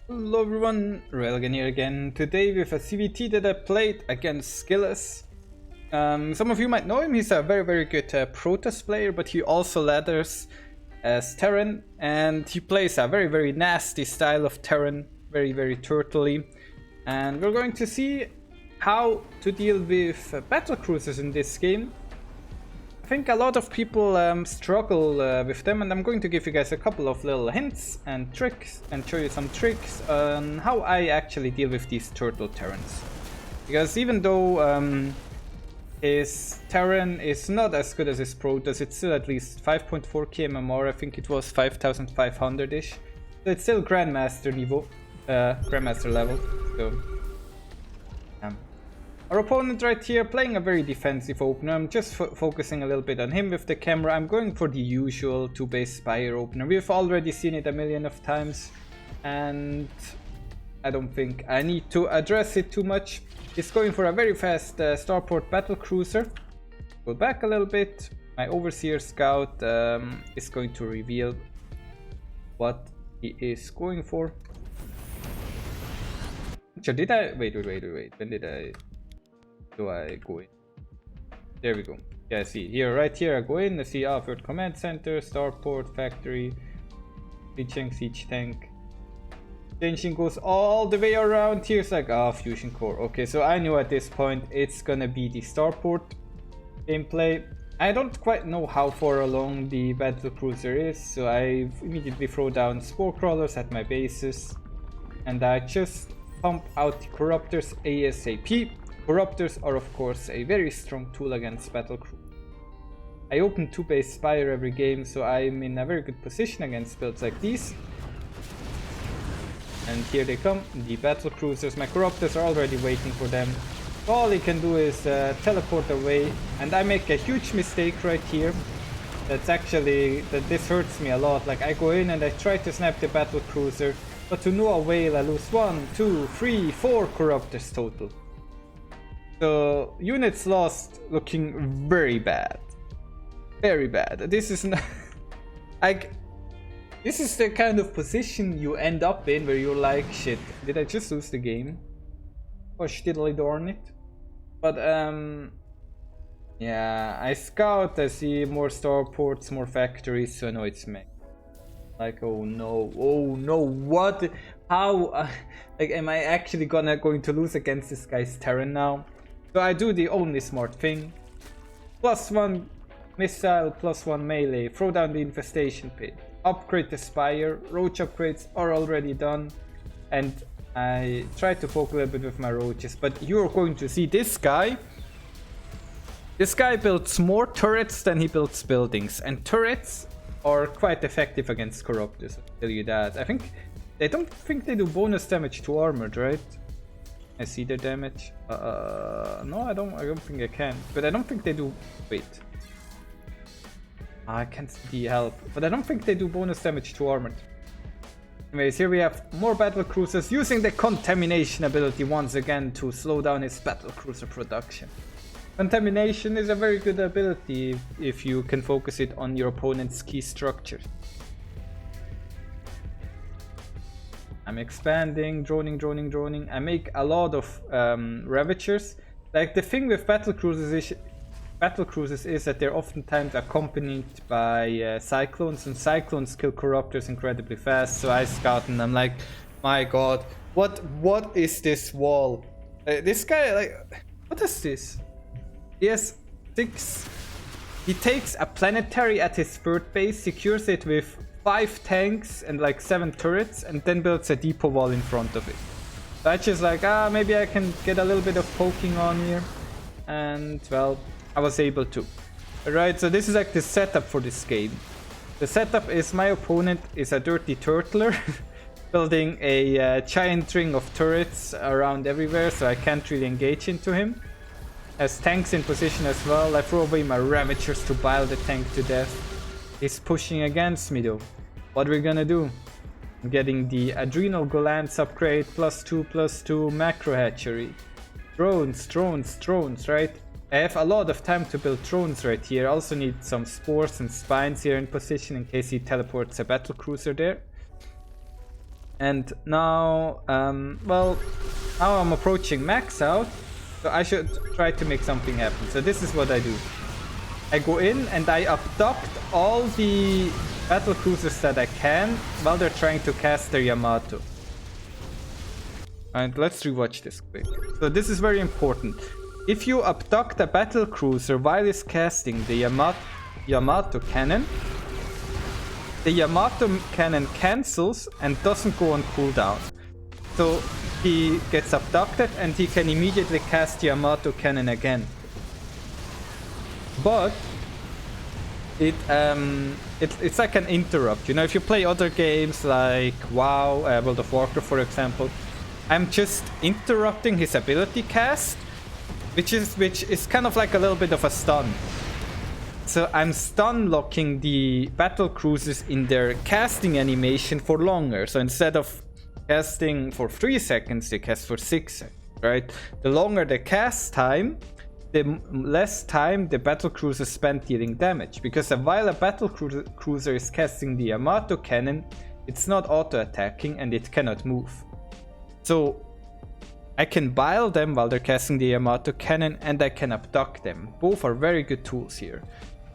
Hello everyone, Railgan here again, today with a CVT that I played against Skillless. Some of you might know him, he's a very good Protoss player, but he also ladders as Terran, and he plays a very nasty style of Terran, very turtley. And we're going to see how to deal with battlecruisers in this game. I think a lot of people struggle with them, and I'm going to give you guys a couple of little hints and tricks and show you some tricks on how I actually deal with these turtle Terrans. Because even though his Terran is not as good as his Protoss, it's still at least 5.4k MMR, I think it was 5500-ish. So it's still Grandmaster level. So our opponent right here playing a very defensive opener. I'm just focusing a little bit on him with the camera. I'm going for the usual 2-base Spire opener. We've already seen it a million of times, and I don't think I need to address it too much. He's going for a very fast starport battlecruiser. Go back a little bit. My Overseer Scout is going to reveal what he is going for. Did I? Wait. When did I? Do I go in? There we go. Yeah, see here, right here I go in, I see Third Command Center, Starport, Factory, Siege Tank. Changing goes all the way around here. It's like, Fusion Core. Okay, so I knew at this point it's gonna be the Starport gameplay. I don't quite know how far along the battlecruiser is, so I immediately throw down Spore Crawlers at my bases, and I just pump out the Corruptors ASAP. Corruptors are of course a very strong tool against battlecruisers. I open 2-base Spire every game, so I'm in a very good position against builds like these. And here they come, the battlecruisers. My Corruptors are already waiting for them. All he can do is teleport away, and I make a huge mistake right here. This hurts me a lot. Like, I go in and I try to snap the battlecruiser, but to no avail. I lose 1, 2, 3, 4 Corruptors total. So units lost, looking very bad. Very bad. This is not this is the kind of position you end up in where you're like, shit, did I just lose the game? Gosh diddly darn it. But yeah, I scout, I see more starports, more factories, so I know it's me. Like, oh no, what? How? Like, am I actually going to lose against this guy's Terran now? So I do the only smart thing. +1 missile, +1 melee, throw down the infestation pit, upgrade the Spire, roach upgrades are already done, and I try to poke a little bit with my roaches, but you're going to see this guy. This guy builds more turrets than he builds buildings, and turrets are quite effective against Corruptors, I'll tell you that. I don't think they do bonus damage to armored, right? I see their damage. No, I don't think I can. But I don't think they do. Wait. I can't see the help. But I don't think they do bonus damage to armored. Anyways, here we have more battlecruisers using the contamination ability once again to slow down his battlecruiser production. Contamination is a very good ability if you can focus it on your opponent's key structure. I'm expanding, droning. I make a lot of Ravagers. Like, the thing with battlecruisers is that they're oftentimes accompanied by Cyclones, and Cyclones kill Corruptors incredibly fast. So I scout and I'm like, my god, what is this wall? This guy, like, what is this? He has 6. He takes a planetary at his third base, secures it with 5 tanks and like 7 turrets, and then builds a depot wall in front of it. So I just like, maybe I can get a little bit of poking on here, and well, I was able to. Alright, so this is like the setup for this game. The setup is my opponent is a dirty turtler building a giant ring of turrets around everywhere, so I can't really engage into him. Has tanks in position as well. I throw away my Ravagers to bile the tank to death. He's pushing against me though. What are we gonna do? I'm getting the Adrenal Glands upgrade, +2/+2 macro hatchery. Drones, right? I have a lot of time to build drones right here. I also need some spores and spines here in position in case he teleports a battlecruiser there. And now, well, now I'm approaching max out, so I should try to make something happen. So this is what I do. I go in and I abduct all the battle cruisers that I can while they're trying to cast their Yamato. And let's rewatch this quick. So this is very important. If you abduct a battle cruiser while it's casting the Yamato cannon, the Yamato cannon cancels and doesn't go on cooldown. So he gets abducted and he can immediately cast Yamato cannon again. But it's like an interrupt. You know, if you play other games like WoW, World of Warcraft for example, I'm just interrupting his ability cast, which is kind of like a little bit of a stun. So I'm stun locking the battle cruisers in their casting animation for longer. So instead of casting for 3 seconds, they cast for 6 seconds, right? The longer the cast time, the less time the battle cruiser spend dealing damage. Because while a battle cruiser is casting the Yamato cannon, it's not auto-attacking and it cannot move. So I can bile them while they're casting the Yamato cannon, and I can abduct them. Both are very good tools here.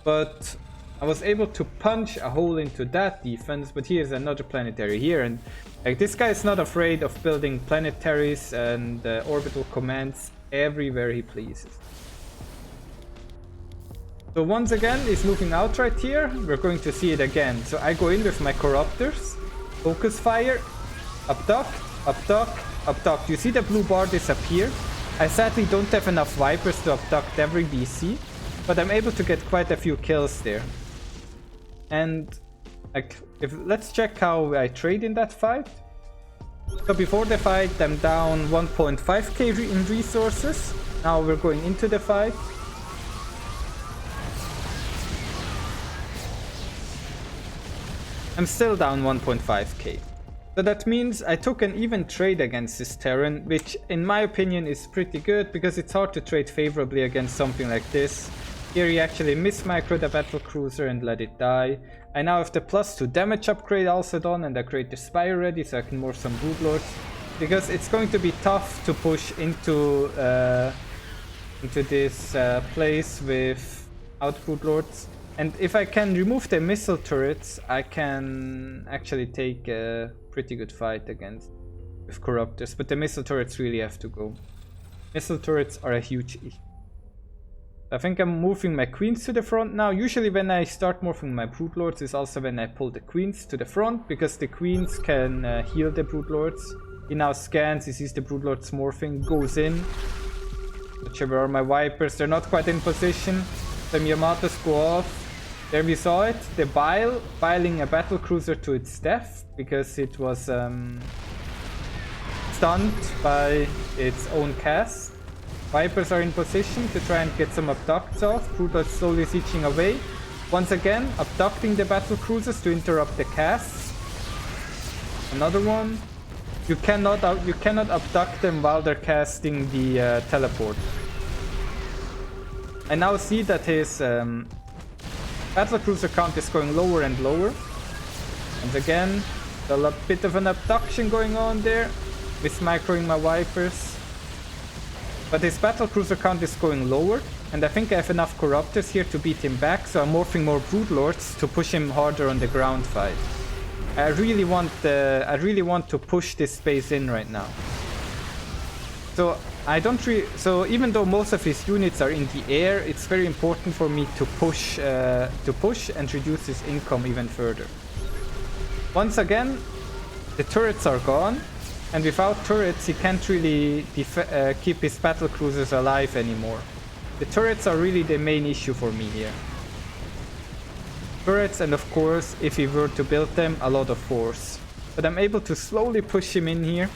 But I was able to punch a hole into that defense, but here's another planetary here, and like this guy is not afraid of building planetaries and orbital commands everywhere he pleases. So once again, he's moving out right here. We're going to see it again. So I go in with my Corruptors, focus fire, abduct, abduct, abduct. You see the blue bar disappear? I sadly don't have enough Vipers to abduct every BC, but I'm able to get quite a few kills there. And like, let's check how I trade in that fight. So before the fight, I'm down 1.5k in resources. Now we're going into the fight. I'm still down 1.5k. So that means I took an even trade against this Terran, which in my opinion is pretty good because it's hard to trade favorably against something like this. Here he actually mismicroed the battle cruiser and let it die. I now have the +2 damage upgrade also done, and I create the Spire ready so I can morph some Broodlords. Because it's going to be tough to push into this place without Broodlords. And if I can remove the missile turrets, I can actually take a pretty good fight with Corruptors. But the missile turrets really have to go. Missile turrets are a huge issue. I think I'm moving my queens to the front now. Usually when I start morphing my Broodlords is also when I pull the queens to the front, because the queens can heal the Broodlords. He now scans, he sees the Broodlords morphing, goes in. Whichever are my Vipers, they're not quite in position. The Yamatos go off. There we saw it, the biling a battle cruiser to its death, because it was stunned by its own cast. Vipers are in position to try and get some abducts off. Broodlord slowly sieging away. Once again, abducting the battle cruisers to interrupt the casts. Another one. You cannot abduct them while they're casting the teleport. I now see that his battle cruiser count is going lower and lower. And again, a bit of an abduction going on there. With microing my Vipers. But his battle cruiser count is going lower, and I think I have enough Corruptors here to beat him back, so I'm morphing more Broodlords to push him harder on the ground fight. I really want to push this space in right now. So so even though most of his units are in the air, it's very important for me to push and reduce his income even further. Once again, the turrets are gone. And without turrets, he can't really keep his battle cruisers alive anymore. The turrets are really the main issue for me here. Turrets, and of course, if he were to build them, a lot of force. But I'm able to slowly push him in here.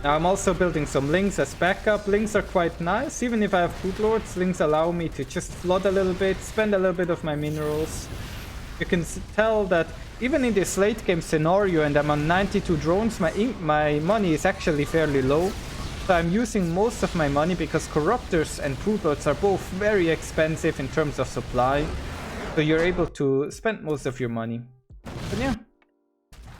Now I'm also building some Lings as backup. Lings are quite nice. Even if I have Broodlords, Lings allow me to just flood a little bit, spend a little bit of my minerals. You can tell that even in this late game scenario, and I'm on 92 drones, my money is actually fairly low. So I'm using most of my money because Corruptors and Broodlords are both very expensive in terms of supply. So you're able to spend most of your money. But yeah,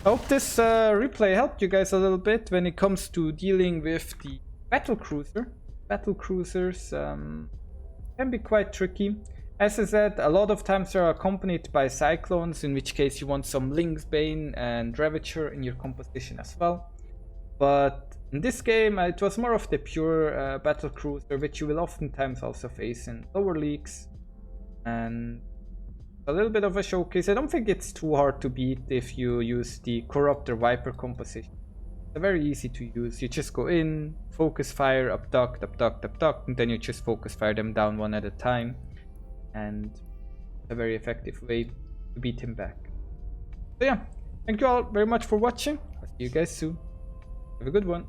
I hope this replay helped you guys a little bit when it comes to dealing with the battlecruiser. Battlecruisers can be quite tricky. As I said, a lot of times they are accompanied by cyclones, in which case you want some Linksbane and Ravager in your composition as well. But in this game, it was more of the pure battlecruiser, which you will oftentimes also face in lower leagues. And a little bit of a showcase. I don't think it's too hard to beat if you use the Corruptor Viper composition. It's very easy to use. You just go in, focus fire, abduct, abduct, abduct, and then you just focus fire them down one at a time. And a very effective way to beat him back. So yeah, thank you all very much for watching. I'll see you guys soon. Have a good one.